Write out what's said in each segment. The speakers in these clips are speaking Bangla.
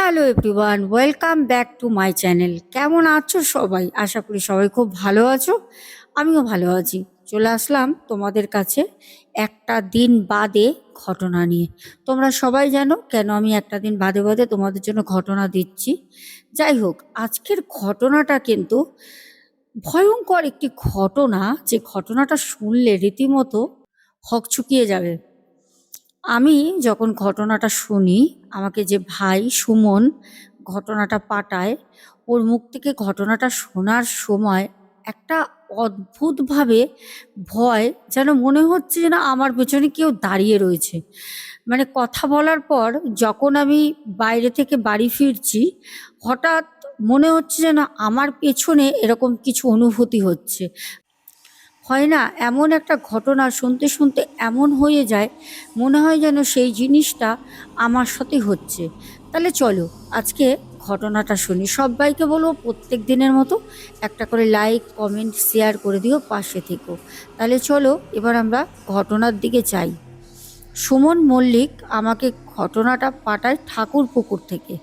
Hello everyone, welcome back to my channel. কেমন আছো সবাই? আশা করি সবাই খুব ভালো আছো। আমিও ভালো আছি। চলে আসলাম তোমাদের কাছে একটা দিন বাদে ঘটনা নিয়ে। তোমরা সবাই জানো কেন আমি একটা দিন বাদে বাদে তোমাদের জন্য ঘটনা দিচ্ছি। যাই হোক, আজকের ঘটনাটা কিন্তু ভয়ঙ্কর একটি ঘটনা, যে ঘটনাটা শুনলে রীতিমতো হকচকিয়ে যাবে। আমি যখন ঘটনাটা শুনি, আমাকে যে ভাই সুমন ঘটনাটা পাঠায়, ওর মুখ থেকে ঘটনাটা শোনার সময় একটা অদ্ভুতভাবে ভয়, যেন মনে হচ্ছে যেন আমার পেছনে কেউ দাঁড়িয়ে রয়েছে। মানে কথা বলার পর যখন আমি বাইরে থেকে বাড়ি ফিরছি, হঠাৎ মনে হচ্ছে যেন আমার পেছনে এরকম কিছু অনুভূতি হচ্ছে। হয় না, এমন একটা ঘটনা শুনতে শুনতে এমন হয়ে যায়, মনে হয় যেন সেই জিনিসটা আমার সাথে হচ্ছে। তাহলে চলো আজকে ঘটনাটা শুনি। সবাইকে বলবো প্রত্যেক দিনের মতো একটা করে লাইক কমেন্ট শেয়ার করে দিও, পাশে থেকো। তাহলে চলো এবার আমরা ঘটনার দিকে যাই। সুমন মল্লিক আমাকে ঘটনাটা পাঠায় ঠাকুরপুকুর থেকে।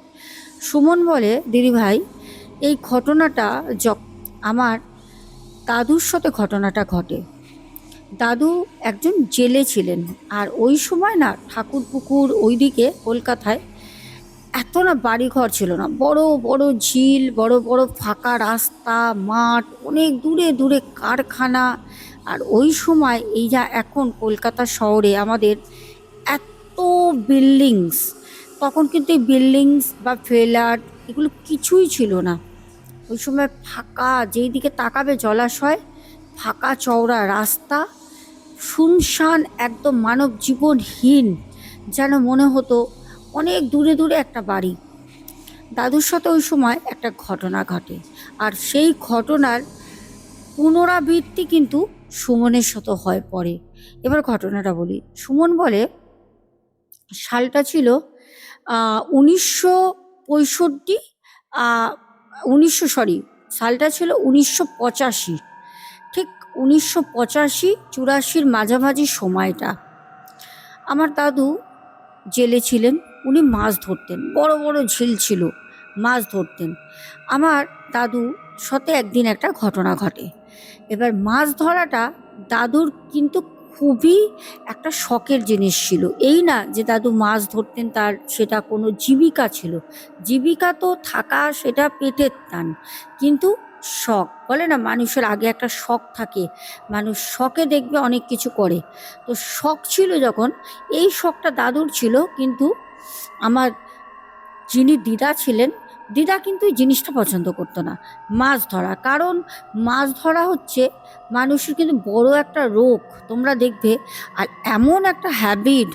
সুমন বলে, দিদিভাই, এই ঘটনাটা আমার দাদুর সাথে ঘটনাটা ঘটে। দাদু একজন জেলে ছিলেন, আর ওই সময় না ঠাকুরপুকুর ওইদিকে কলকাতায় এত না বাড়িঘর ছিল না, বড় বড় ঝিল, বড় বড় ফাঁকা রাস্তা, মাঠ, অনেক দূরে দূরে কারখানা। আর ওই সময় এই যা এখন কলকাতা শহরে আমাদের এত বিল্ডিংস, তখন কিন্তু এই বিল্ডিংস বা ফ্ল্যাট এগুলো কিছুই ছিল না। ওই সময় ফাঁকা, যেই দিকে তাকাবে জলাশয়, ফাঁকা চওড়া রাস্তা, শুনশান একদম, মানব জীবনহীন, যেন মনে হতো অনেক দূরে দূরে একটা বাড়ি। দাদুর সাথে ওই সময় একটা ঘটনা ঘটে, আর সেই ঘটনার পুনরাবৃত্তি কিন্তু সুমনের সাথে হয় পরে। এবার ঘটনাটা বলি। সুমন বলে, সালটা ছিল 1965, সালটা ছিল 1985, ঠিক 1985-84 মাঝামাঝি সময়টা। আমার দাদু জেলে ছিলেন। উনি মাছ ধরতেন, বড় বড় ঝিল ছিল, মাছ ধরতেন। আমার দাদু সাথে একদিন একটা ঘটনা ঘটে। এবার মাছ ধরাটা দাদুর কিন্তু খুবই একটা শখের জিনিস ছিল। এই না যে দাদু মাছ ধরতেন তার সেটা কোনো জীবিকা ছিল, জীবিকা তো থাকা সেটা পেটের টান, কিন্তু শখ বলে না, মানুষের আগে একটা শখ থাকে, মানুষ শখে দেখবে অনেক কিছু করে। তো শখ ছিল যখন, এই শখটা দাদুর ছিল, কিন্তু আমার যিনি দিদা ছিলেন, দিদা কিন্তু এই জিনিসটা পছন্দ করতো না, মাছ ধরা। কারণ মাছ ধরা হচ্ছে মানুষের কিন্তু বড় একটা রোগ, তোমরা দেখবে। আর এমন একটা হ্যাবিট,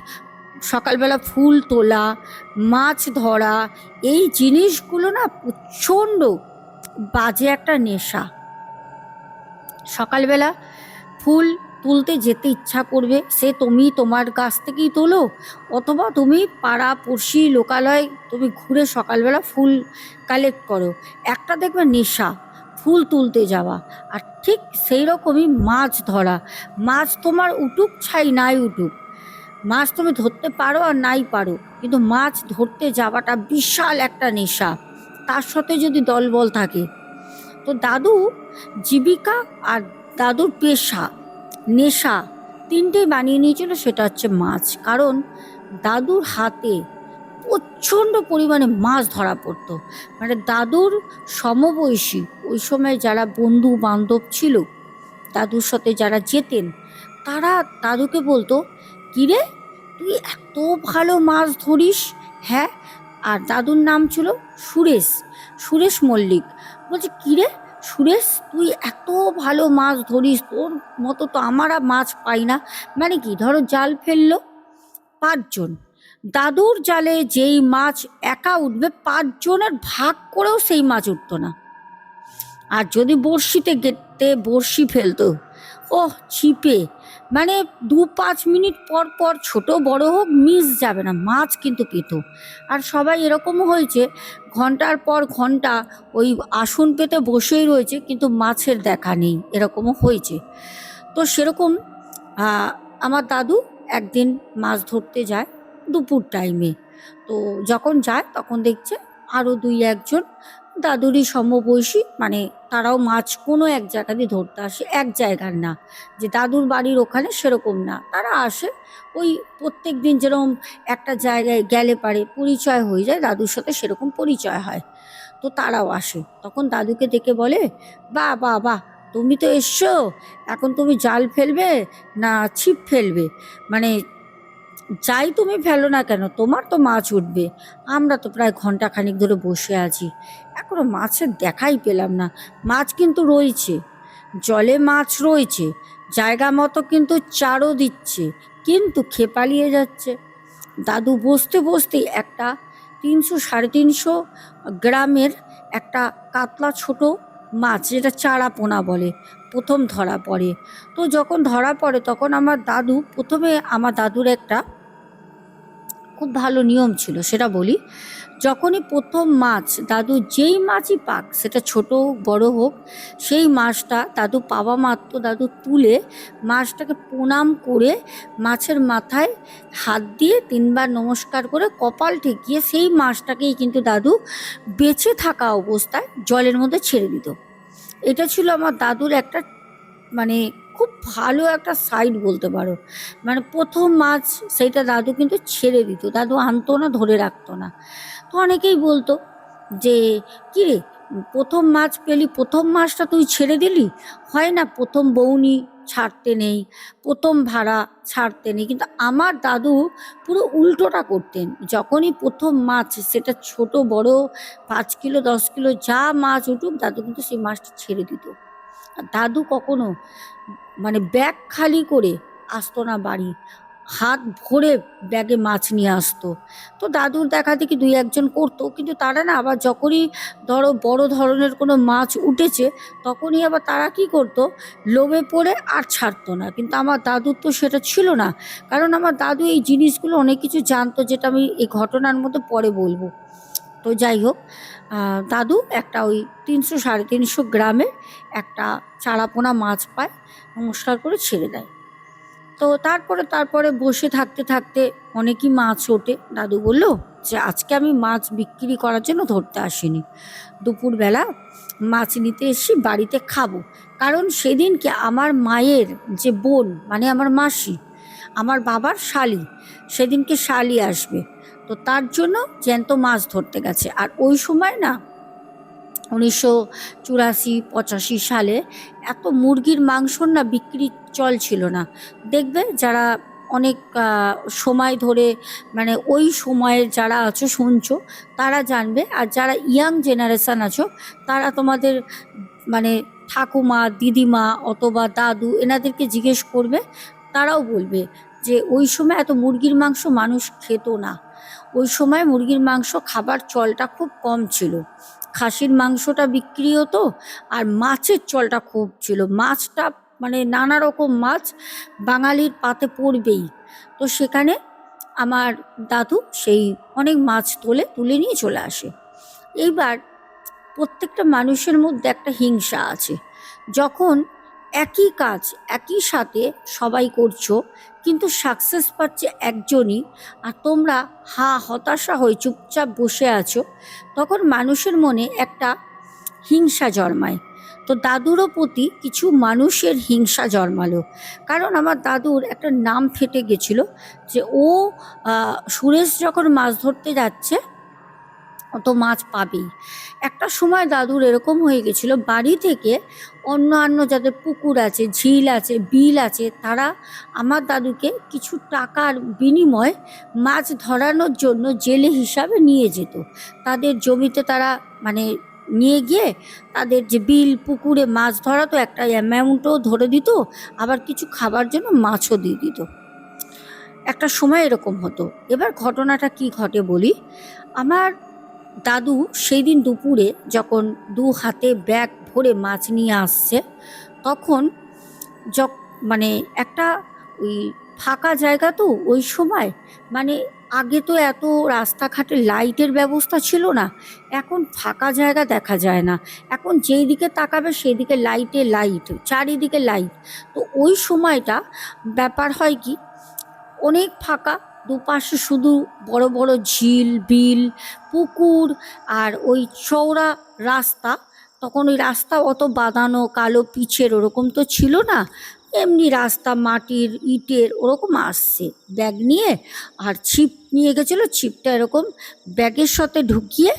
সকালবেলা ফুল তোলা, মাছ ধরা, এই জিনিসগুলো না প্রচণ্ড বাজে একটা নেশা। সকালবেলা ফুল তুলতে যেতে ইচ্ছা করবে, সে তুমি তোমার গাছ থেকেই তোলো, অথবা তুমি পাড়া পড়শি লোকালয় তুমি ঘুরে সকালবেলা ফুল কালেক্ট করো। একটা দেখবে নেশা, ফুল তুলতে যাওয়া। আর ঠিক সেই রকমই মাছ ধরা। মাছ তোমার উঠুক ছাই নাই উঠুক, মাছ তুমি ধরতে পারো আর নাই পারো, কিন্তু মাছ ধরতে যাওয়াটা বিশাল একটা নেশা, তার সাথে যদি দলবল থাকে। তো দাদু জীবিকা আর দাদুর পেশা, নেশা, তিনটেই বানিয়ে নিয়েছিল, সেটা হচ্ছে মাছ। কারণ দাদুর হাতে প্রচণ্ড পরিমাণে মাছ ধরা পড়তো। মানে দাদুর সমবয়সী ওই সময় যারা বন্ধু বান্ধব ছিল, দাদুর সাথে যারা যেতেন, তারা দাদুকে বলতো, কিরে তুই এত ভালো মাছ ধরিস? হ্যাঁ। আর দাদুর নাম ছিল সুরেশ, সুরেশ মল্লিক। বলছে, কিরে সুরেশ, তুই এত ভালো মাছ ধরিস, তোর মতো তো আমরা মাছ পাই না। মানে কি, ধরো জাল ফেললো 5 জন, দাদুর জালে যেই মাছ একা উঠবে 5 জনের ভাগ করেও সেই মাছ উঠতো না। আর যদি বড়শিতে গেতে বড়শি ফেলতো, ওহ ছিপে, মানে 2-5 মিনিট পর পর, ছোট বড় হোক, মিস যাবে না, মাছ কিন্তু পেত। আর সবাই এরকমও হয়েছে, ঘন্টার পর ঘন্টা ওই আসন পেতে বসেই রয়েছে, কিন্তু মাছের দেখা নেই, এরকমও হয়েছে। তো সেরকম আমার দাদু একদিন মাছ ধরতে যায় দুপুর টাইমে। তো যখন যায় তখন দেখছে আরও দুই একজন দাদুরই সমবয়সী, মানে তারাও মাছ কোনো এক জায়গা দিয়ে ধরতে আসে, এক জায়গার না, যে দাদুর বাড়ির ওখানে সেরকম না, তারা আসে ওই প্রত্যেক দিন যেরকম একটা জায়গায় গেলে পারে পরিচয় হয়ে যায়, দাদুর সাথে সেরকম পরিচয় হয়। তো তারাও আসে, তখন দাদুকে দেখে বলে, বাহ বাহ বাহ, তুমি তো এসছো, এখন তুমি জাল ফেলবে না ছিপ ফেলবে, মানে যাই তুমি ফেলো না কেন তোমার তো মাছ উঠবে। আমরা তো প্রায় ঘন্টাখানিক ধরে বসে আছি, এখনো মাছের দেখাই পেলাম না। মাছ কিন্তু রয়েছে, জলে মাছ রয়েছে, জায়গা মতো কিন্তু চারও দিচ্ছে, কিন্তু খেপালিয়ে যাচ্ছে। দাদু বসতে বসতেই একটা 300 সাড়ে 300 গ্রামের একটা কাতলা ছোট মাছ, যেটা চারা পোনা বলে, প্রথম ধরা পড়ে। তো যখন ধরা পড়ে তখন আমার দাদু প্রথমে, আমার দাদুর একটা খুব ভালো নিয়ম ছিল, সেটা বলি। যখনই প্রথম মাছ দাদু, যেই মাছই পাক, সেটা ছোট হোক বড় হোক, সেই মাছটা দাদু পাওয়া মাত্র দাদু তুলে মাছটাকে প্রণাম করে মাছের মাথায় হাত দিয়ে 3বার নমস্কার করে কপাল ঠেকিয়ে সেই মাছটাকেই কিন্তু দাদু বেঁচে থাকা অবস্থায় জলের মধ্যে ছেড়ে দিত। এটা ছিল আমার দাদুর একটা, মানে খুব ভালো একটা সাইড বলতে পারো। মানে প্রথম মাছ সেইটা দাদু কিন্তু ছেড়ে দিত, দাদু আনতো না, ধরে রাখতো না। তো অনেকেই বলতো যে, কী রে, প্রথম মাছ পেলি, প্রথম মাছটা তুই ছেড়ে দিলি, হয় না প্রথম বউনি ছাড়তে নেই, প্রথম ভাড়া ছাড়তে নেই, কিন্তু আমার দাদু পুরো উল্টোটা করতেন। যখনই প্রথম মাছ, সেটা ছোট বড় 5 কিলো 10 কিলো যা মাছ উঠুক, দাদু কিন্তু সেই মাছটা ছেড়ে দিত। দাদু কখনো মানে ব্যাগ খালি করে আসতো না বাড়ি, হাত ভরে ব্যাগে মাছ নিয়ে আসতো। তো দাদুর দেখা দেখি দুই একজন করতো, কিন্তু তারা না আবার যখনই ধরো বড় ধরনের কোনো মাছ উঠেছে, তখনই আবার তারা কি করতো, লোভে পড়ে আর ছাড়তো না। কিন্তু আমার দাদুর তো সেটা ছিল না, কারণ আমার দাদু এই জিনিসগুলো অনেক কিছু জানতো, যেটা আমি এই ঘটনার মধ্যে পরে বলবো। তো যাই হোক, দাদু একটা ওই 300 সাড়ে 300 গ্রামের একটা চারাপোনা মাছ পায়, নমস্কার করে ছেড়ে দেয়। তো তারপরে তারপরে বসে থাকতে থাকতে অনেকই মাছ ওঠে। দাদু বলল যে, আজকে আমি মাছ বিক্রি করার জন্য ধরতে আসিনি, দুপুরবেলা মাছ নিতে এসে বাড়িতে খাবো। কারণ সেদিনকে আমার মায়ের যে বোন, মানে আমার মাসি, আমার বাবার শালি, সেদিনকে শালি আসবে, তো তার জন্য জ্যান্ত মাছ ধরতে গেছে। আর ওই সময় না, 1984-85 সালে এত মুরগির মাংসর না বিক্রি চল ছিল না। দেখবে যারা অনেক সময় ধরে, মানে ওই সময়ের যারা আছো শুনছো, তারা জানবে, আর যারা ইয়াং জেনারেশান আছো, তারা তোমাদের মানে ঠাকুমা দিদিমা অথবা দাদু এনাদেরকে জিজ্ঞেস করবে, তারাও বলবে যে ওই সময় এত মুরগির মাংস মানুষ খেত না। ওই সময় মুরগির মাংস খাবার চলটা খুব কম ছিল, খাসির মাংসটা বিক্রি হতো, আর মাছের চলটা খুব ছিল। মাছটা মানে নানা রকম মাছ বাঙালির পাতে পড়বেই। তো সেখানে আমার দাদু সেই অনেক মাছ তুলে নিয়ে চলে আসে। এইবার প্রত্যেকটা মানুষের মধ্যে একটা হিংসা আছে। যখন একই কাজ একই সাথে সবাই করছো, কিন্তু সাকসেস পাচ্ছে একজনই, আর তোমরা হতাশা হয়ে চুপচাপ বসে আছো, তখন মানুষের মনে একটা হিংসা জন্মায়। তো দাদুরও প্রতি কিছু মানুষের হিংসা জন্মালো, কারণ আমার দাদুর একটা নাম ফেটে গেছিল যে ও সুরেশ যখন মাছ ধরতে যাচ্ছে অত মাছ পাবেই। একটা সময় দাদুর এরকম হয়ে গেছিলো, বাড়ি থেকে অন্যান্য যাদের পুকুর আছে, ঝিল আছে, বিল আছে, তারা আমার দাদুকে কিছু টাকার বিনিময়ে মাছ ধরানোর জন্য জেলে হিসাবে নিয়ে যেত। তাদের জমিতে তারা মানে নিয়ে গিয়ে তাদের যে বিল পুকুরে মাছ ধরাতো, একটা অ্যামাউন্টও ধরে দিত, আবার কিছু খাবার জন্য মাছও দিয়ে দিত। একটা সময় এরকম হতো। এবার ঘটনাটা কি ঘটে বলি। আমার দাদু সেই দিন দুপুরে যখন 2 হাতে ব্যাগ ভরে মাছ নিয়ে আসছে, তখন মানে একটা ওই ফাঁকা জায়গা, তো ওই সময় মানে আগে তো এত রাস্তাঘাটে লাইটের ব্যবস্থা ছিল না, এখন ফাঁকা জায়গা দেখা যায় না, এখন যেই দিকে তাকাবে সেই দিকে লাইট, চারিদিকে লাইট। তো ওই সময়টা ব্যাপার হয় কি, অনেক ফাঁকা, দুপাশে শুধু বড় বড় ঝিল বিল পুকুর আর ওই চওড়া রাস্তা। তখন ওই রাস্তা অত বাঁধানো কালো পিচের ওরকম তো ছিল না, এমনি রাস্তা মাটির ইটের ওরকম আসছে ব্যাগ নিয়ে। আর ছিপ নিয়ে গেছিলো, ছিপটা এরকম ব্যাগের সাথে ঢুকিয়ে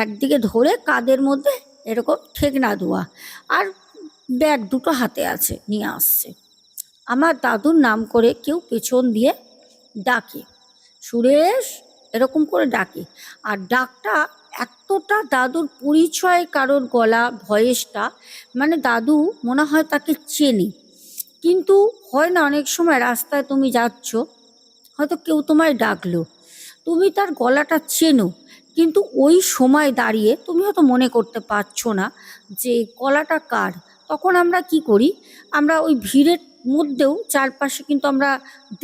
একদিকে ধরে কাঁধের মধ্যে এরকম ঠেকনা দেওয়া, আর ব্যাগ দুটো হাতে আছে নিয়ে আসছে। আমার দাদুর নাম করে কেউ পেছন দিয়ে ডাকে, সুরেশ এরকম করে ডাকে। আর ডাকটা এতটা দাদুর পরিচয়, কারোর গলা ভয়েসটা, মানে দাদু মনে হয় তাকে চেনে। কিন্তু হয় না অনেক সময় রাস্তায় তুমি যাচ্ছ, হয়তো কেউ তোমায় ডাকলো, তুমি তার গলাটা চেনো, কিন্তু ওই সময় দাঁড়িয়ে তুমি হয়তো মনে করতে পারছো না যে গলাটা কার। তখন আমরা কি করি, আমরা ওই ভিড়ের মধ্যেও চারপাশে কিন্তু আমরা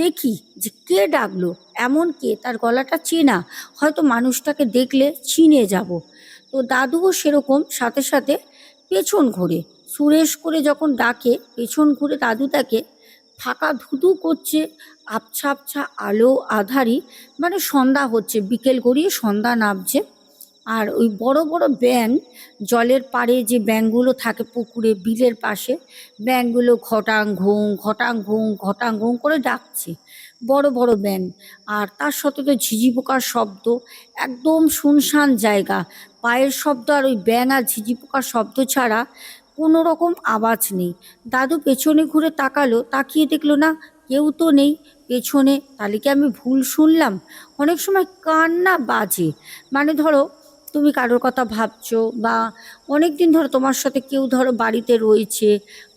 দেখি যে কে ডাকলো, এমন কে তার গলাটা চেনা, হয়তো মানুষটাকে দেখলে চিনে যাব। তো দাদুও সেরকম সাথে সাথে পেছন ঘুরে সুরেশ করে যখন ডাকে, পেছন ঘুরে দাদু তাকে ফাঁকা ধুধু করছে, আবছা আবছা আলো আধারি, মানে সন্ধ্যা হচ্ছে, বিকেল গড়িয়ে সন্ধ্যা নামছে। আর ওই বড় বড় ব্যাঙ, জলের পাড়ে যে ব্যাঙগুলো থাকে পুকুরে বিলের পাশে, ব্যাঙগুলো ঘটাং ঘুং ঘটাং ঘুং ঘটাং ঘুং করে ডাকছে, বড় বড় ব্যাঙ। আর তার সাথে তো ঝিঝি পোকার শব্দ, একদম শুনশান জায়গা, পায়ের শব্দ আর ওই ব্যাঙ আর ঝিঝি পোকার শব্দ ছাড়া কোনো রকম আওয়াজ নেই। দাদু পেছনে ঘুরে তাকালো, তাকিয়ে দেখলো না কেউ তো নেই পেছনে, তাহলে কি আমি ভুল শুনলাম? অনেক সময় কান না বাজে, মানে ধরো তুমি কারোর কথা ভাবছো, বা অনেক দিন ধরে তোমার সাথে কেউ ধরো বাড়িতে রয়েছে,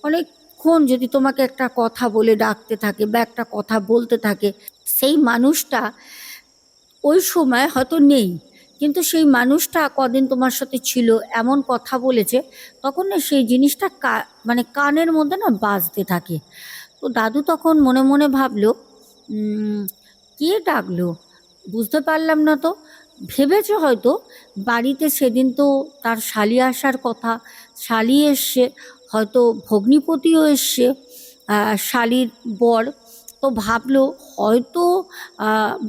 অনেকক্ষণ যদি তোমাকে একটা কথা বলে ডাকতে থাকে বা একটা কথা বলতে থাকে, সেই মানুষটা ওই সময় হয়তো নেই, কিন্তু সেই মানুষটা কদিন তোমার সাথে ছিল, এমন কথা বলেছে, তখন না সেই জিনিসটা মানে কানের মধ্যে না বাজতে থাকে। তো দাদু তখন মনে মনে ভাবলো, উম, কে ডাকলো, বুঝতে পারলাম না তো। ভেবেছে হয়তো বাড়িতে সেদিন তো তার শালি আসার কথা, শালি এসছে, হয়তো ভগ্নিপতিও এসছে, শালির বর। তো ভাবলো হয়তো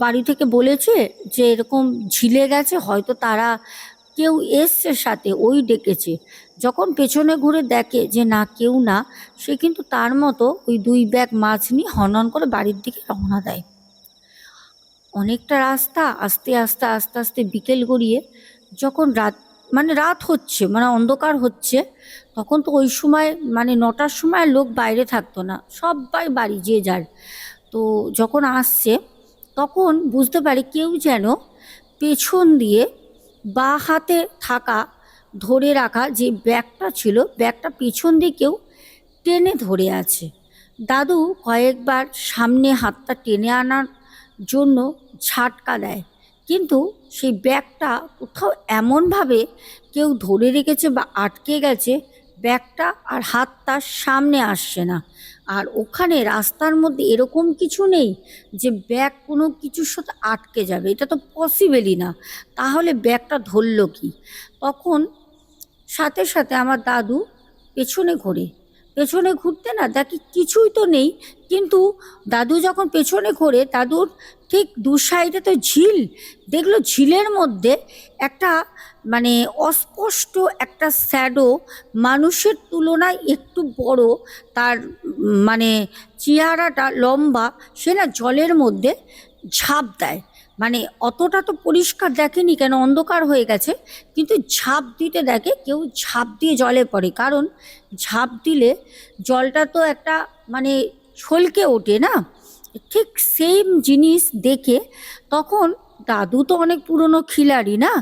বাড়ি থেকে বলেছে যে এরকম ঝিলে গেছে, হয়তো তারা কেউ এসছে সাথে, ওই ডেকেছে। যখন পেছনে ঘুরে দেখে যে না কেউ না, সে কিন্তু তার মতো ওই 2 ব্যাগ মাছ নিয়ে হনহন করে বাড়ির দিকে রওনা দেয়। অনেকটা রাস্তা আস্তে আস্তে আস্তে আস্তে বিকেল গড়িয়ে যখন রাত, মানে রাত হচ্ছে, মানে অন্ধকার হচ্ছে, তখন তো ওই সময় মানে 9টার সময় লোক বাইরে থাকতো না, সবাই বাড়ি যে যার। তো যখন আসছে তখন বুঝতে পারে কেউ যেন পেছন দিয়ে বাঁ হাতে থাকা ধরে রাখা যে ব্যাগটা ছিল, ব্যাগটা পেছন দিয়ে কেউ টেনে ধরে আছে। দাদু কয়েকবার সামনে হাতটা টেনে আনার জন্য ঝাটকা দেয়, কিন্তু সেই ব্যাগটা কোথাও এমনভাবে কেউ ধরে রেখেছে বা আটকে গেছে, ব্যাগটা আর হাতটা সামনে আসছে না। আর ওখানে রাস্তার মধ্যে এরকম কিছু নেই যে ব্যাগ কোনো কিছুর সাথে আটকে যাবে, এটা তো পসিবলই না। তাহলে ব্যাগটা ধরলো কি? তখন সাথে সাথে আমার দাদু পেছনে ঘোরে, পেছনে ঘুরতে না দেখি কিছুই তো নেই। কিন্তু দাদু যখন পেছনে ঘোরে, দাদুর ঠিক 2 সাইডে তো ঝিল, দেখলো ঝিলের মধ্যে একটা মানে অস্পষ্ট একটা শ্যাডো, মানুষের তুলনায় একটু বড়, তার মানে চেহারাটা লম্বা, সে না জলের মধ্যে ঝাঁপ দেয়। মানে অতটা তো পরিষ্কার দেখেনি, কেন অন্ধকার হয়ে গেছে, কিন্তু ঝাঁপ দিতে দেখে কেউ ঝাঁপ দিয়ে জলে পড়ে, কারণ ঝাঁপ দিলে জলটা তো একটা মানে ছলকে ওঠে না, ঠিক সেম জিনিস দেখে তখন দাদু তো অনেক পুরনো খিলাড়ি না,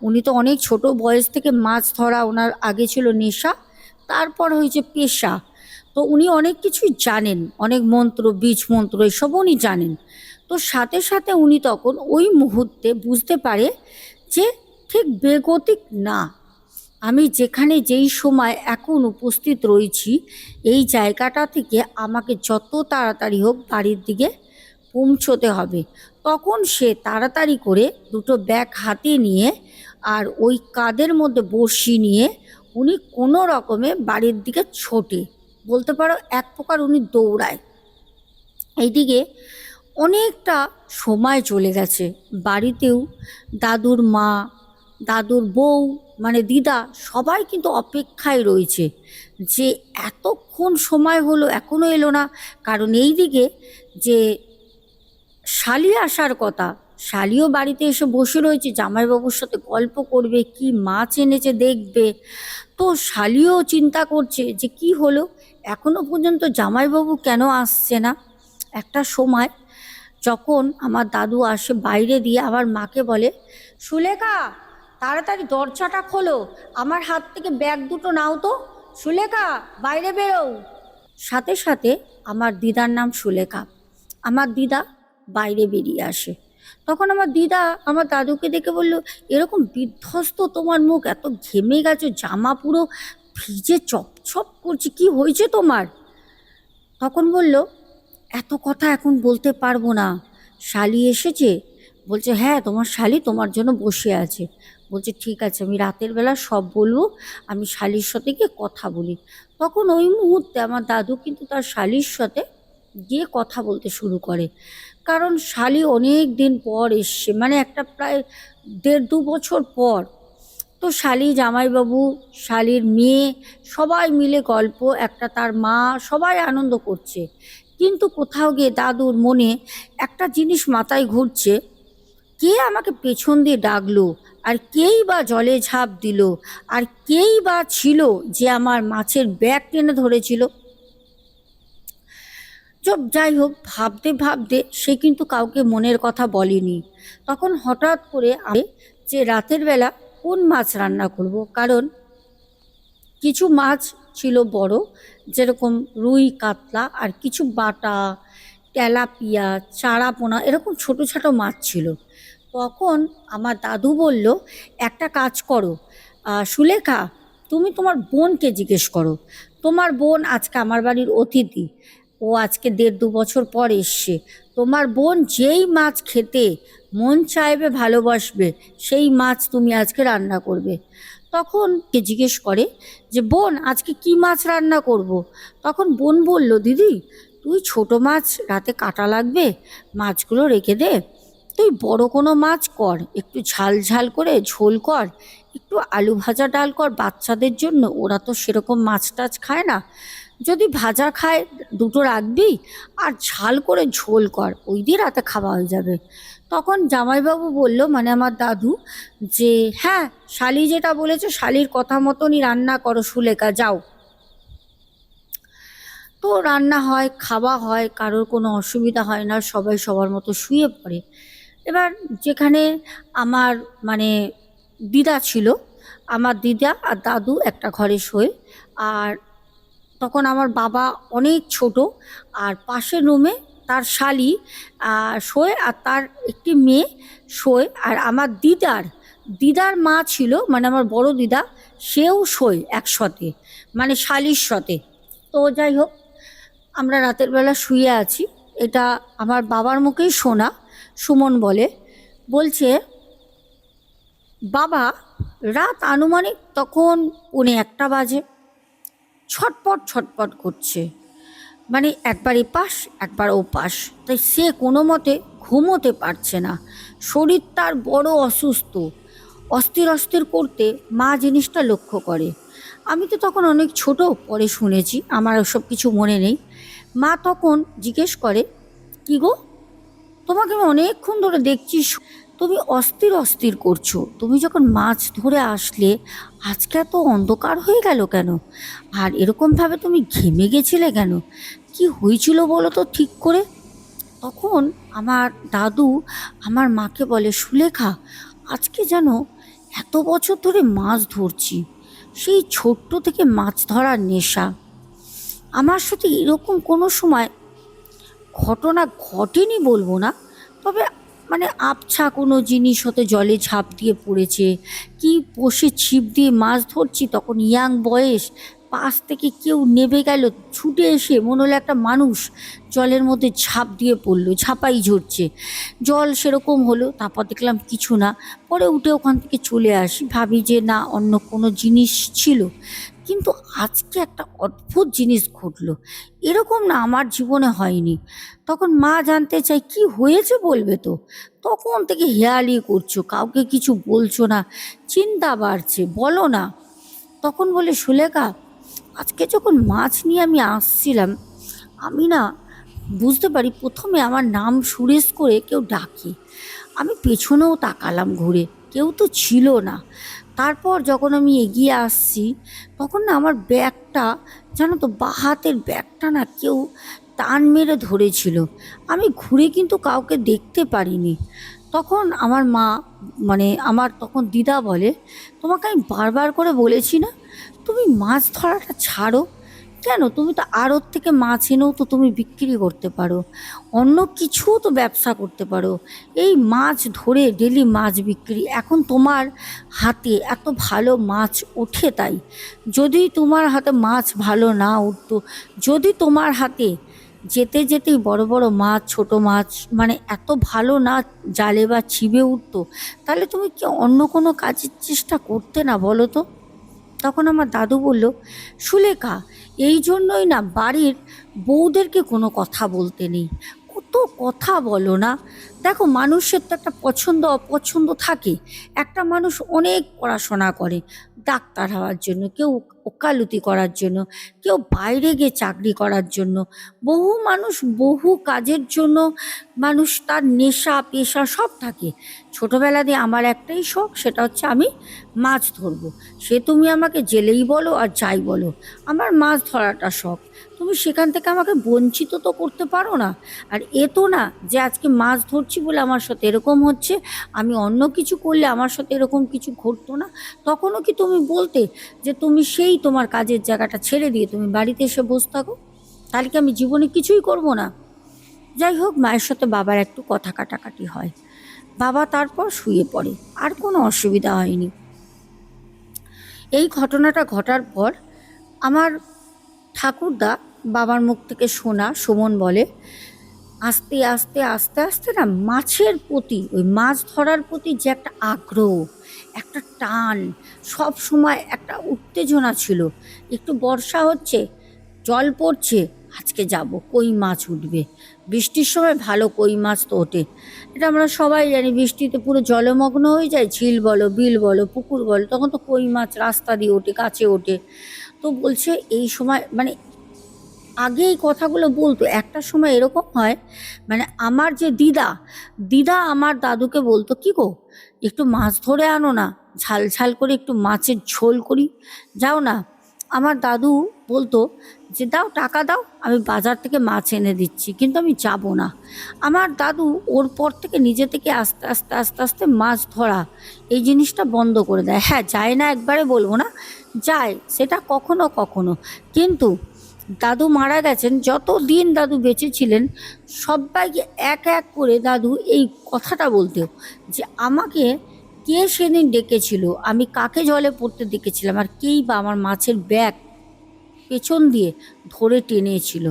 উনি তো অনেক ছোট বয়স থেকে মাছ ধরা ওনার আগে ছিল নেশা, তারপর হয়েছে পেশা। তো উনি অনেক কিছুই জানেন, অনেক মন্ত্র বীজ মন্ত্র এসব উনি জানেন। তো সাথে সাথে উনি তখন ওই মুহূর্তে বুঝতে পারে যে ঠিক বেগতিক না, আমি যেখানে যেই সময় এখন উপস্থিত রয়েছি, এই জায়গাটা থেকে আমাকে যত তাড়াতাড়ি হোক বাড়ির দিকে পৌঁছতে হবে। তখন সে তাড়াতাড়ি করে 2 ব্যাগ হাতে নিয়ে আর ওই কাঁধের মধ্যে বড়শি নিয়ে উনি কোনো রকমে বাড়ির দিকে ছোটে, বলতে পারো এক প্রকার উনি দৌড়ায়। এইদিকে অনেকটা সময় চলে গেছে। বাড়িতেও দাদুর মা, দাদুর বউ, মানে দিদা, সবাই কিন্তু অপেক্ষায় রয়েছে যে এতক্ষণ সময় হলো এখনো এলো না। কারণ এই দিকে যে শালি আসার কথা, শালিও বাড়িতে এসে বসে রয়েছে, জামাইবাবুর সাথে গল্প করবে, কি মাছ এনেছে দেখবে। তো শালিও চিন্তা করছে যে কি হলো, এখনো পর্যন্ত জামাইবাবু কেন আসছে না। একটা সময় যখন আমার দাদু আসে বাইরে দিয়ে, আবার মাকে বলে, সুলেখা তাড়াতাড়ি দরজাটা খোলো, আমার হাত থেকে ব্যাগ দুটো নাও তো, সুলেখা বাইরে বেরো। সাথে সাথে আমার দিদার নাম সুলেখা, আমার দিদা বাইরে বেরিয়ে আসে। তখন আমার দিদা আমার দাদুকে দেখে বলল, এরকম বিধ্বস্ত তোমার মুখ, এত ঘেমে গেছো, জামা পুরো ভিজে চপচপ করছে, কি হয়েছে তোমার? তখন বলল, এত কথা এখন বলতে পারবো না, শালি এসেছে। বলছে, হ্যাঁ তোমার শালি তোমার জন্য বসে আছে। বলছে, ঠিক আছে, আমি রাতের বেলা সব বলবো, আমি শালির সাথে গিয়ে কথা বলি। তখন ওই মুহূর্তে আমার দাদু কিন্তু তার শালির সাথে গিয়ে কথা বলতে শুরু করে। কারণ শালি অনেক দিন পর এসছে, মানে একটা প্রায় 1.5-2 বছর পর। তো শালি, জামাইবাবু, শালির মেয়ে, সবাই মিলে গল্প, একটা তার মা, সবাই আনন্দ করছে। কিন্তু কোথাও গিয়ে দাদুর মনে একটা জিনিস মাথায় ঘুরছে, কে আমাকে পেছন দিয়ে ডাকলো, আর কেই বা জলে ঝাঁপ দিল, আর কেই বা ছিল যে আমার মাছের ব্যাগ টেনে ধরেছিল। যাই হোক, ভাবতে ভাবতে সে কিন্তু কাউকে মনের কথা বলেনি। তখন হঠাৎ করে আমি যে রাতের বেলা কোন মাছ রান্না করব, কারণ কিছু মাছ ছিল বড়, যেরকম রুই কাতলা, আর কিছু বাটা, তেলাপিয়া, চারাপোনা, এরকম ছোট ছোট মাছ ছিল। তখন আমার দাদু বলল, একটা কাজ করো সুলেখা, তুমি তোমার বোনকে জিজ্ঞেস করো। তোমার বোন আজকে আমার বাড়ির অতিথি, ও আজকে 1.5-2 বছর পর এসছে। তোমার বোন যেই মাছ খেতে মন চাইবে, ভালোবাসবে, সেই মাছ তুমি আজকে রান্না করবে। তখন কে জিজ্ঞেস করে যে, বোন আজকে কি মাছ রান্না করব। তখন বোন বলল, দিদি তুই ছোট মাছ রাতে কাটা লাগবে, মাছগুলো রেখে দে, তুই বড় কোনো মাছ কর, একটু ঝাল ঝাল করে ঝোল কর, একটু আলু ভাজা ডাল কর বাচ্চাদের জন্য, ওরা তো সেরকম মাছ টাছ খায় না, যদি ভাজা খায় দুটো রাখবি, আর ঝাল করে ঝোল কর, ওই দিয়ে রাতে খাওয়া হয়ে যাবে। তখন জামাইবাবু বলল, মানে আমার দাদু, যে হ্যাঁ শালি যেটা বলেছে শালির কথা মতনই রান্না করো সুলেখা, যাও। তো রান্না হয়, খাওয়া হয়, কারোর কোনো অসুবিধা হয় না, সবাই সবার মতো শুয়ে পড়ে। এবার যেখানে আমার মানে দিদা ছিল, আমার দিদা আর দাদু একটা ঘরে শোয়, আর তখন আমার বাবা অনেক ছোট, আর পাশের রুমে তার শালি শোয়, আর তার একটি মেয়ে শোয়, আর আমার দিদার মা ছিল, মানে আমার বড় দিদা, সেও শোয় একসাথে, মানে শালির সাথে। তো যাই হোক, আমরা রাতের বেলা শুয়ে আছি, এটা আমার বাবার মুখেই শোনা। সুমন বলছে, বাবা রাত আনুমানিক তখন 1:45 বাজে, ছটপট ছটপট করছে, মানে একবার এপাশ একবার ওপাশ, তাই সে কোনো মতে ঘুমোতে পারছে না। শরীর তার বড় অসুস্থ, অস্থির অস্থির করতে মা জিনিসটা লক্ষ্য করে। আমি তো তখন অনেক ছোট, পরে শুনেছি, আমার ওসব কিছু মনে নেই। মা তখন জিজ্ঞেস করে, কি গো, তোমাকে আমি অনেকক্ষণ ধরে দেখছি তুমি অস্থির অস্থির করছো, তুমি যখন মাছ ধরে আসলে আজকে এত অন্ধকার হয়ে গেল কেন, আর এরকমভাবে তুমি ঘেমে গেছিলে কেন, কি হয়েছিল বলো তো ঠিক করে। তখন আমার দাদু আমার মাকে বলে, সুলেখা আজকে যেন এত বছর ধরে মাছ ধরছি, সেই ছোট্ট থেকে মাছ ধরার নেশা, আমার সাথে এরকম কোনো সময় ঘটনা ঘটেনি বলবো না, তবে মানে আবছা কোনো জিনিস হতে জলে ঝাঁপ দিয়ে পড়েছে, কি বসে ছিপ দিয়ে মাছ ধরছি, তখন ইয়াং বয়স, পাশ থেকে কেউ নেবে গেল, ছুটে এসে মনে হলো একটা মানুষ জলের মধ্যে ঝাঁপ দিয়ে পড়লো, ঝাঁপাই ঝরছে, জল সেরকম হলো, তারপর দেখলাম কিছু না, পরে উঠে ওখান থেকে চলে আসি, ভাবি যে না অন্য কোনো জিনিস ছিল। কিন্তু আজকে একটা অদ্ভুত জিনিস ঘটলো, এরকম না আমার জীবনে হয়নি। তখন মা জানতে চাই কি হয়েছে বলবে তো, তখন থেকে হেয়ালি করছো, কাউকে কিছু বলছো না, চিন্তা বাড়ছে, বলো না। তখন বলে সুলেখা, আজকে যখন মাছ নিয়ে আমি আসছিলাম, আমি না বুঝতে পারি প্রথমে আমার নাম সুরেশ করে কেউ ডাকে। আমি পেছনেও তাকালাম ঘুরে, কেউ তো ছিল না। তারপর যখন আমি এগিয়ে আসছি, তখন না আমার ব্যাগটা, জানো তো বাঁ হাতের ব্যাগটা না কেউ টান মেরে ধরেছিল। আমি ঘুরে কিন্তু কাউকে দেখতে পারিনি। তখন আমার মা, মানে আমার তখন দিদা বলে, তোমাকে আমি বারবার করে বলেছি না তুমি মাছ ধরাটা ছাড়ো। কেন, তুমি তো আড়ত থেকে মাছ এনেও তো তুমি বিক্রি করতে পারো, অন্য কিছুও তো ব্যবসা করতে পারো। এই মাছ ধরে ডেলি মাছ বিক্রি, এখন তোমার হাতে এত ভালো মাছ ওঠে তাই। যদি তোমার হাতে মাছ ভালো না উঠতো, যদি তোমার হাতে যেতে যেতেই বড় বড় মাছ, ছোট মাছ মানে এত ভালো না জালে বা ছিপে উঠতো, তাহলে তুমি কি অন্য কোনো কাজের চেষ্টা করতে না বলো তো? তখন আমার দাদু বলল, সুলেখা, এই জন্যই না বাড়ির বউদেরকে কোনো কথা বলতে নেই। কত কথা বলো না। দেখো, মানুষের তো একটা পছন্দ অপছন্দ থাকে। একটা মানুষ অনেক পড়াশোনা করে ডাক্তার হওয়ার জন্য, কেউ ওকালতি করার জন্য, কেউ বাইরে গিয়ে চাকরি করার জন্য, বহু মানুষ বহু কাজের জন্য, মানুষ তার নেশা পেশা সব থাকে। ছোটবেলা দিয়ে আমার একটাই শখ, সেটা হচ্ছে আমি মাছ ধরবো। সে তুমি আমাকে জেলেই বলো আর যাই বলো, আমার মাছ ধরাটা শখ। তুমি সেখান থেকে আমাকে বঞ্চিত তো করতে পারো না। আর এ তো না যে আজকে মাছ ধরছি বলে আমার সাথে এরকম হচ্ছে, আমি অন্য কিছু করলে আমার সাথে এরকম কিছু ঘটতো না। তখনও কি তুমি বলতে যে তুমি সেই তোমার কাজের জায়গাটা ছেড়ে দিয়ে তুমি বাড়িতে এসে বসে থাকো? তাহলে কি আমি জীবনে কিছুই করব না? যাই হোক, মায়ের সাথে বাবার একটু কথা কাটাকাটি হয়। বাবা তারপর শুয়ে পড়ে, আর কোনো অসুবিধা হয়নি। এই ঘটনাটা ঘটার পর আমার ঠাকুরদা বাবার মুখ থেকে শোনা, সুমন বলে, আস্তে আস্তে আস্তে আস্তে না মাছের প্রতি, ওই মাছ ধরার প্রতি যে একটা আগ্রহ, একটা টান, সব সময় একটা উত্তেজনা ছিল। একটু বর্ষা হচ্ছে, জল পড়ছে, আজকে যাব, কই মাছ উঠবে। বৃষ্টির সময় ভালো কই মাছ তো ওঠে, এটা আমরা সবাই জানি। বৃষ্টিতে পুরো জলমগ্ন হয়ে যায়, ঝিল বলো, বিল বলো, পুকুর বলো, তখন তো কই মাছ রাস্তা দিয়ে ওঠে, কাছে ওঠে। তো বলছে এই সময়, মানে আগে এই কথাগুলো বলতো, একটা সময় এরকম হয়, মানে আমার যে দিদা, দিদা আমার দাদুকে বলতো, কি গো একটু মাছ ধরে আনো না, ঝাল ঝাল করে একটু মাছের ঝোল করি, যাও না। আমার দাদু বলতো যে দাও, টাকা দাও, আমি বাজার থেকে মাছ এনে দিচ্ছি, কিন্তু আমি যাব না। আমার দাদু ওর পর থেকে নিজে থেকে আস্তে আস্তে আস্তে আস্তে মাছ ধরা এই জিনিসটা বন্ধ করে দেয়। হ্যাঁ, যায় না একবারে বলবো না, যায় সেটা কখনো কখনো। কিন্তু দাদু মারা গেছেন, যত দিন দাদু বেঁচে ছিলেন, সবাইকে এক এক করে দাদু এই কথাটা বলতেও, যে আমাকে কে সেদিন ডেকেছিল, আমি কাকে জলে পড়তে দেখেছিলাম, আর কেই বা আমার মাছের ব্যাগ পেছন দিয়ে ধরে টেনেছিল।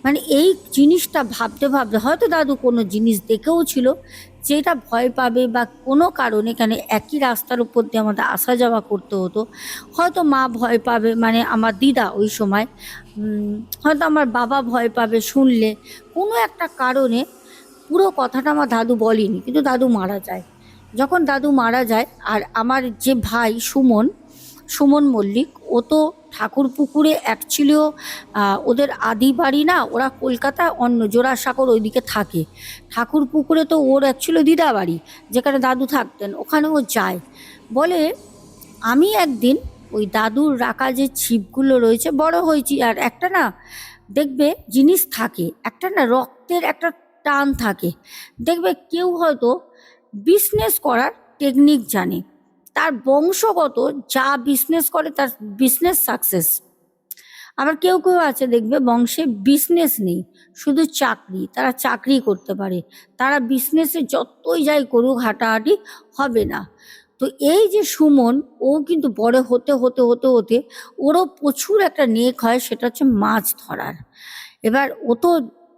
মানে এই জিনিসটা ভাবতে ভাবতে হয়তো দাদু কোনো জিনিস দেখেও ছিল, যেটা ভয় পাবে বা কোনো কারণে, কেন একই রাস্তার উপর দিয়ে আমাদের আসা যাওয়া করতে হতো, হয়তো মা ভয় পাবে, মানে আমার দিদা ওই সময়, হয়তো আমার বাবা ভয় পাবে শুনলে, কোনো একটা কারণে। পুরো কথাটা আমার দাদু বলেনি, কিন্তু দাদু মারা যায়। যখন দাদু মারা যায়, আর আমার যে ভাই সুমন, সুমন মল্লিক, ও তো ঠাকুরপুকুরে অ্যাকচুয়ালিও ওদের আদি বাড়ি না, ওরা কলকাতা অন্য জোড়াসাঁকোর ওইদিকে থাকে। ঠাকুরপুকুরে তো ওর অ্যাকচুয়ালি দিদা বাড়ি, যেখানে দাদু থাকতেন, ওখানে ও যায়। বলে, আমি একদিন ওই দাদুর রাখা যে ছিপগুলো রয়েছে, বড় হয়েছি, আর একটা না দেখবে জিনিস থাকে, একটা না রক্তের একটা টান থাকে। দেখবে কেউ হয়তো বিজনেস করার টেকনিক জানে, তার বংশগত যা বিজনেস করে তার বিজনেস সাকসেস। আবার কেউ কেউ আছে দেখবে বংশে বিজনেস নেই, শুধু চাকরি, তারা চাকরি করতে পারে, তারা বিজনেসে যতই যাই করুক হাঁটাহাঁটি হবে না। তো এই যে সুমন, ও কিন্তু বড় হতে হতে হতে হতে ওরও প্রচুর একটা নেক হয়, সেটা হচ্ছে মাছ ধরার। এবার ও তো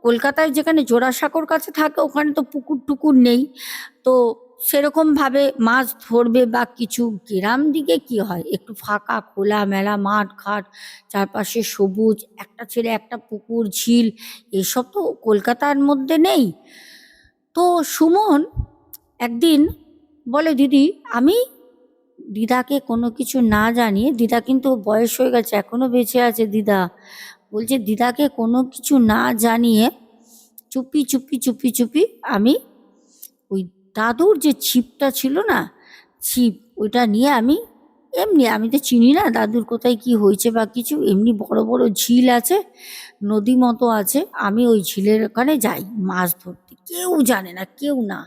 কলকাতায় যেখানে জোড়াসাঁকোর কাছে থাকে, ওখানে তো পুকুর টুকুর নেই। তো সেরকমভাবে মাছ ধরবে বা কিছু, গ্রাম দিকে কি হয় একটু ফাঁকা খোলা মেলা মাঠ ঘাট, চারপাশে সবুজ, একটা ছেড়ে একটা পুকুর ঝিল, এসব তো কলকাতার মধ্যে নেই। তো সুমন একদিন বলে, দিদি আমি দিদাকে কোনো কিছু না জানিয়ে, দিদা কিন্তু বয়স হয়ে গেছে এখনো বেঁচে আছে দিদা, বলছে দিদাকে কোনো কিছু না জানিয়ে চুপি চুপি চুপি চুপি আমি ওই দাদুর যে ছিপটা ছিল না, ছিপ ওইটা নিয়ে আমি এমনি, আমি তো চিনি না দাদুর কোথায় কি হয়েছে বা কিছু, এমনি বড় বড় ঝিল আছে, নদী মতো আছে, আমি ওই ঝিলের ওখানে যাই মাছ ধরতে, কেউ জানে না, কেউ না।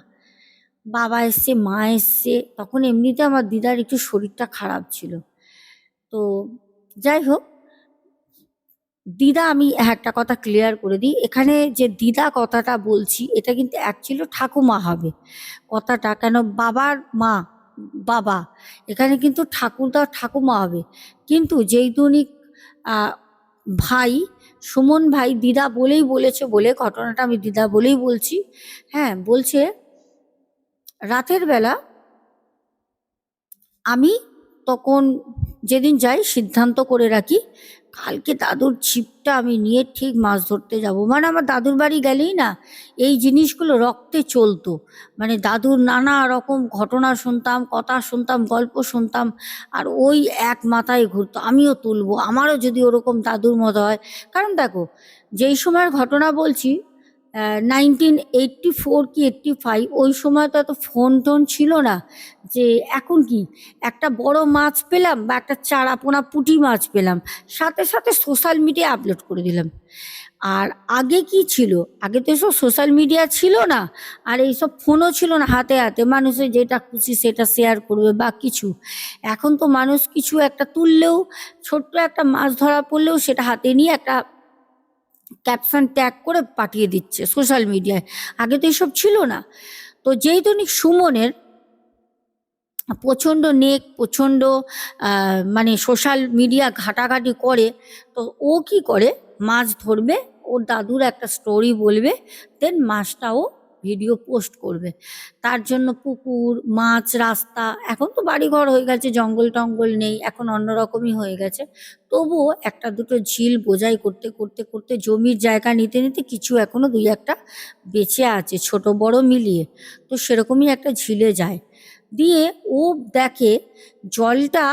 বাবা এসছে, মা এসছে, তখন এমনিতে আমার দিদার একটু শরীরটা খারাপ ছিল। তো যাই হোক, দিদা, আমি একটা কথা ক্লিয়ার করে দিই, এখানে যে দিদা কথাটা বলছি এটা কিন্তু অ্যাকচুয়ালি ঠাকুমা হবে কথাটা, কেন বাবার মা বাবা, এখানে কিন্তু ঠাকুরদা ঠাকুমা হবে। কিন্তু যেই দুনি ভাই, সুমন ভাই দিদা বলেই বলেছে বলে, ঘটনাটা আমি দিদা বলেই বলছি। হ্যাঁ, বলছে রাতের বেলা আমি তখন যেদিন যাই সিদ্ধান্ত করে রাখি কালকে দাদুর ছিপটা আমি নিয়ে ঠিক মাছ ধরতে যাব। মানে আমার দাদুর বাড়ি গেলেই না এই জিনিসগুলো রক্তে চলতো, মানে দাদুর নানা রকম ঘটনা শুনতাম, কথা শুনতাম, গল্প শুনতাম, আর ওই এক মাথায় ঘুরতো আমিও তুলবো, আমারও যদি ওরকম দাদুর মতো হয়। কারণ দেখো, যেই সময়ের ঘটনা বলছি 1984 কি 85, ওই সময় তো এত ফোন টোন ছিল না, যে এখন কি একটা বড় মাছ পেলাম বা একটা চারাপোনা পুঁটি মাছ পেলাম, সাথে সাথে সোশ্যাল মিডিয়া আপলোড করে দিলাম। আর আগে কি ছিল, আগে তো এসব সোশ্যাল মিডিয়া ছিল না, আর এইসব ফোনও ছিল না হাতে হাতে, মানুষের যেটা খুশি সেটা শেয়ার করবে বা কিছু। এখন তো মানুষ কিছু একটা তুললেও, ছোট্ট একটা মাছ ধরা পড়লেও সেটা হাতে নিয়ে একটা ক্যাপশন ট্যাগ করে পাঠিয়ে দিচ্ছে সোশ্যাল মিডিয়ায়, আগে তো এসব ছিল না। তো যেই দৈনিক সুমনের প্রচণ্ড নেক, প্রচণ্ড মানে সোশ্যাল মিডিয়া ঘাটাঘাটি করে, তো ও কি করে মাছ ধরবে, ওর দাদুর একটা স্টোরি বলবে, দেন মাছটাও ভিডিও পোস্ট করবে। তার জন্য পুকুর মাছ রাস্তা, এখন তো বাড়িঘর হয়ে গেছে, জঙ্গল টঙ্গল নেই, এখন অন্যরকমই হয়ে গেছে, তবুও একটা দুটো ঝিল বোঝাই করতে করতে করতে জমির জায়গা নিতে নিতে কিছু এখনো দুই একটা বেঁচে আছে ছোট বড় মিলিয়ে, তো সেরকমই একটা ঝিলে যায়। দিয়ে ও দেখে জলটা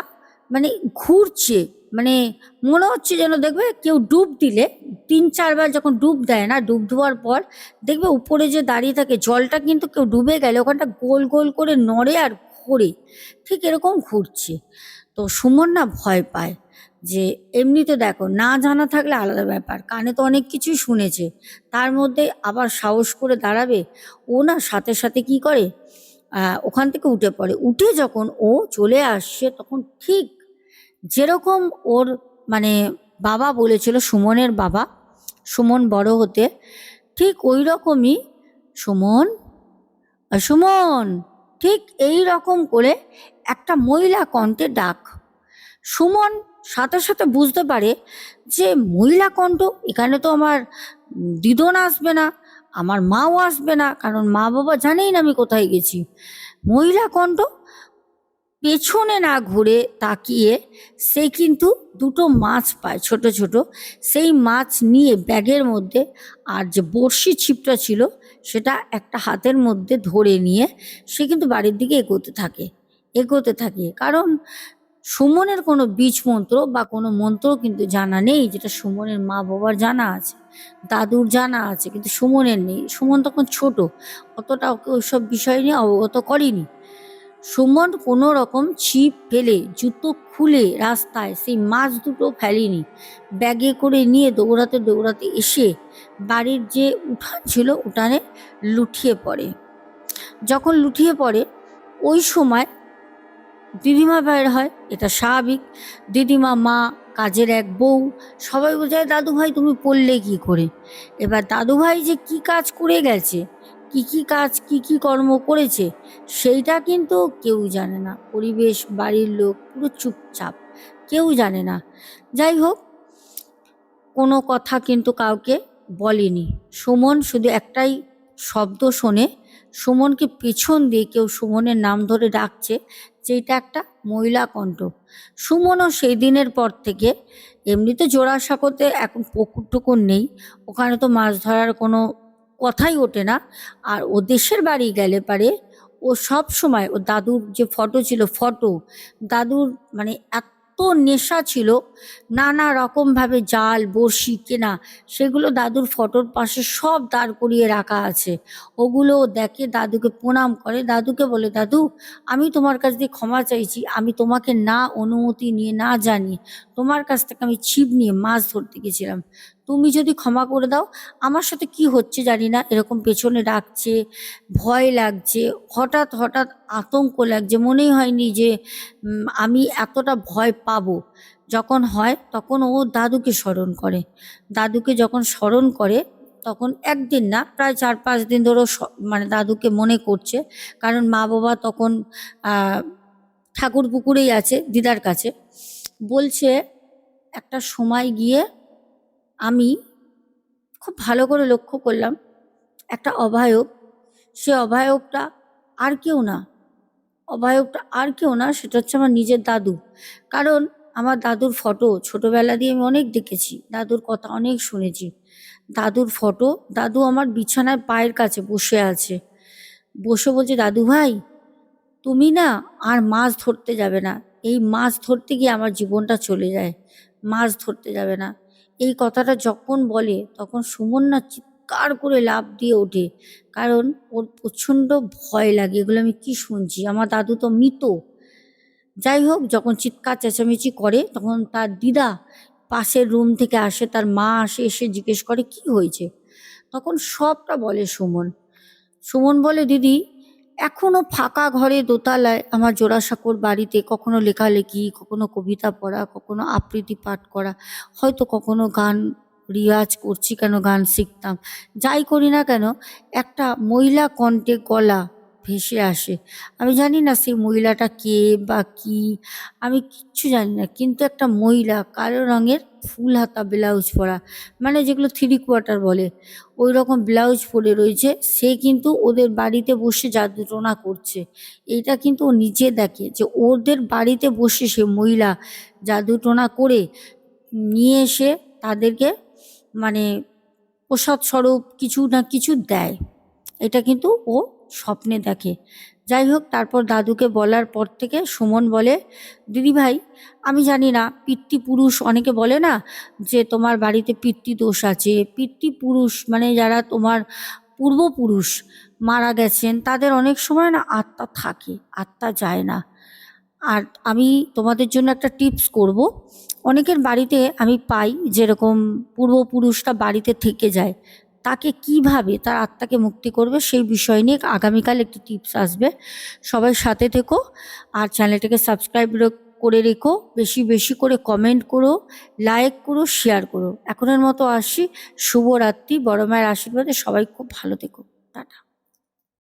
মানে ঘুরছে, মানে মনে হচ্ছে যেন, দেখবে কেউ ডুব দিলে 3-4 বার যখন ডুব দেয় না, ডুব দেওয়ার পর দেখবে উপরে যে দাঁড়িয়ে থাকে জলটা কিন্তু কেউ ডুবে গেলে ওখানটা গোল গোল করে নড়ে আর ঘোরে, ঠিক এরকম ঘুরছে। তো সুমন না ভয় পায়, যে এমনিতে দেখো না জানা থাকলে আলাদা ব্যাপার, কানে তো অনেক কিছুই শুনেছে, তার মধ্যে আবার সাহস করে দাঁড়াবে, ও না সাথে সাথে কি করে, ওখান থেকে উঠে পড়ে। উঠে যখন ও চলে আসছে তখন ঠিক যেরকম ওর মানে বাবা বলেছিল, সুমনের বাবা, সুমন বড় হতে, ঠিক ওই রকমই সুমন, সুমন, ঠিক এই রকম করে একটা মহিলা কণ্ঠে ডাক। সুমন সাথে সাথে বুঝতে পারে যে মহিলা কণ্ঠ, এখানে তো আমার দিদন আসবে না, আমার মাও আসবে না, কারণ মা বাবা জানেই না আমি কোথায় গেছি। মহিলা কণ্ঠ, পেছনে না ঘুরে তাকিয়ে সে কিন্তু দুটো মাছ পায় ছোট ছোট, সেই মাছ নিয়ে ব্যাগের মধ্যে, আর যে বড়শি ছিপটা ছিল সেটা একটা হাতের মধ্যে ধরে নিয়ে সে কিন্তু বাড়ির দিকে এগোতে থাকে, এগোতে থাকে। কারণ সুমনের কোনো বীজ মন্ত্র বা কোনো মন্ত্র কিন্তু জানা নেই, যেটা সুমনের মা বাবার জানা আছে, দাদুর জানা আছে, কিন্তু সুমনের নেই। সুমন তখন ছোট, অতটা ওকে ওইসব বিষয় নিয়ে অবগত করেনি। সুমন কোনো রকম ছিপ ফেলে জুতো খুলে রাস্তায় সেই মাছ দুটো ফেলেনি, ব্যাগে করে নিয়ে দৌড়াতে দৌড়াতে এসে বাড়ির যে উঠান ছিল উঠানে লুটিয়ে পড়ে। যখন লুটিয়ে পড়ে ওই সময় দিদিমা বের হয়, এটা স্বাভাবিক, দিদিমা, মা, কাজের এক বউ, সবাই বোঝায় দাদু ভাই তুমি পড়লে কি করে। এবার দাদু ভাই যে কি কাজ করে গেছে, কি কি কাজ কি কি কর্ম করেছে সেইটা কিন্তু কেউ জানে না, পরিবেশ বাড়ির লোক পুরো চুপচাপ, কেউ জানে না। যাই হোক, কোনো কথা কিন্তু কাউকে বলেনি। সুমন শুধু একটাই শব্দ শোনে, সুমনকে পেছন দিয়ে কেউ সুমনের নাম ধরে ডাকছে, যেটা একটা মহিলা কণ্ঠ। সুমনও সেই দিনের পর থেকে, এমনিতে জোড়াসাঁকোতে এখন পুকুর টুকুর নেই, ওখানে তো মাছ ধরার কোনো কথাই ওঠে না। আর ও দেশের বাড়ি গেলে পারে ও সব সময় ও দাদুর যে ফটো ছিল, দাদুর মানে এত নেশা ছিল, নানা রকমভাবে জাল বড়শি কেনা, সেগুলো দাদুর ফটোর পাশে সব দাঁড় করিয়ে রাখা আছে। ওগুলো ও দেখে, দাদুকে প্রণাম করে, দাদুকে বলে, দাদু আমি তোমার কাছ দিয়ে ক্ষমা চাইছি, আমি তোমাকে না অনুমতি নিয়ে না জানিয়ে তোমার কাছ থেকে আমি ছিপ নিয়ে মাছ ধরতে গেছিলাম, তুমি যদি ক্ষমা করে দাও। আমার সাথে কি হচ্ছে জানি না, এরকম পেছনে ডাকছে, ভয় লাগছে, হঠাৎ হঠাৎ আতঙ্ক লাগছে, মনেই হয়নি যে আমি এতটা ভয় পাবো। যখন হয় তখন ও দাদুকে স্মরণ করে। দাদুকে যখন স্মরণ করে তখন একদিন না, প্রায় 4-5 দিন ধরে মানে দাদুকে মনে করছে। কারণ মা বাবা তখন ঠাকুর পুকুরেই আছে দিদার কাছে। বলছে, একটা সময় গিয়ে আমি খুব ভালো করে লক্ষ্য করলাম, একটা অভায়ব, সে অভায়বটা আর কেউ না, সেটা হচ্ছে আমার নিজের দাদু। কারণ আমার দাদুর ফটো ছোটবেলা দিয়ে আমি অনেক দেখেছি, দাদুর কথা অনেক শুনেছি। দাদুর ফটো, দাদু আমার বিছানায় পায়ের কাছে বসে আছে, বসে বলছে, দাদু ভাই তুমি না আর মাছ ধরতে যাবে না, এই মাছ ধরতে গিয়ে আমার জীবনটা চলে যায়, মাছ ধরতে যাবে না। এই কথাটা যখন বলে তখন সুমন না চিৎকার করে লাফ দিয়ে ওঠে, কারণ ওর প্রচণ্ড ভয় লাগে, এগুলো আমি কি শুনছি, আমার দাদু তো মৃত। যাই হোক, যখন চিৎকার চেঁচামেচি করে তখন তার দিদা পাশের রুম থেকে আসে, তার মা আসে, এসে জিজ্ঞেস করে কি হয়েছে। তখন সবটা বলে সুমন। সুমন বলে, দিদি এখনো ফাঁকা ঘরে দোতলায় আমার জোড়াসাঁকোর বাড়িতে কখনো লেখালেখি, কখনো কবিতা পড়া, কখনো আবৃত্তি পাঠ করা, হয়তো কখনো গান রিয়াজ করছি, কেন গান শিখতাম, যাই করি না কেন একটা মহিলা কণ্ঠে গলা ভেসে আসে। আমি জানি না সেই মহিলাটা কে বা কি, আমি কিচ্ছু জানি না, কিন্তু একটা মহিলা কালো রঙের ফুল হাতা ব্লাউজ পরা, মানে যেগুলো 3/4 বলে, ওই রকম ব্লাউজ পরে রয়েছে, সে কিন্তু ওদের বাড়িতে বসে জাদু টোনা করছে। এইটা কিন্তু ও নিজে দেখে যে ওদের বাড়িতে বসে সে মহিলা জাদু টোনা করে নিয়ে এসে তাদেরকে মানে প্রসাদ স্বরূপ কিছু না কিছু দেয়। এটা কিন্তু ও স্বপ্নে দেখে। যাই হোক, তারপর দাদুকে বলার পর থেকে সুমন বলে, দিদিভাই আমি জানি না, পিতৃপুরুষ অনেকে বলে না যে তোমার বাড়িতে পিতৃদোষ আছে, পিতৃপুরুষ মানে যারা তোমার পূর্বপুরুষ মারা গেছেন, তাদের অনেক সময় না আত্মা থাকে, আত্মা যায় না। আর আমি তোমাদের জন্য একটা টিপস করব। অনেকের বাড়িতে আমি পাই যেরকম পূর্বপুরুষরা বাড়িতে থেকে যায়, তাকে কিভাবে তার আত্মাকে মুক্তি করবে সেই বিষয় নিয়ে আগামীকাল একটি টিপস আসবে। সবাই সাথে থেকো, আর চ্যানেলটাকে সাবস্ক্রাইব করে রেখো, বেশি বেশি করে কমেন্ট করো, লাইক করো, শেয়ার করো। এখনের মতো আসি, শুভরাত্রি, বড় মায়ের আশীর্বাদে সবাই খুব ভালো থেকো, টাটা।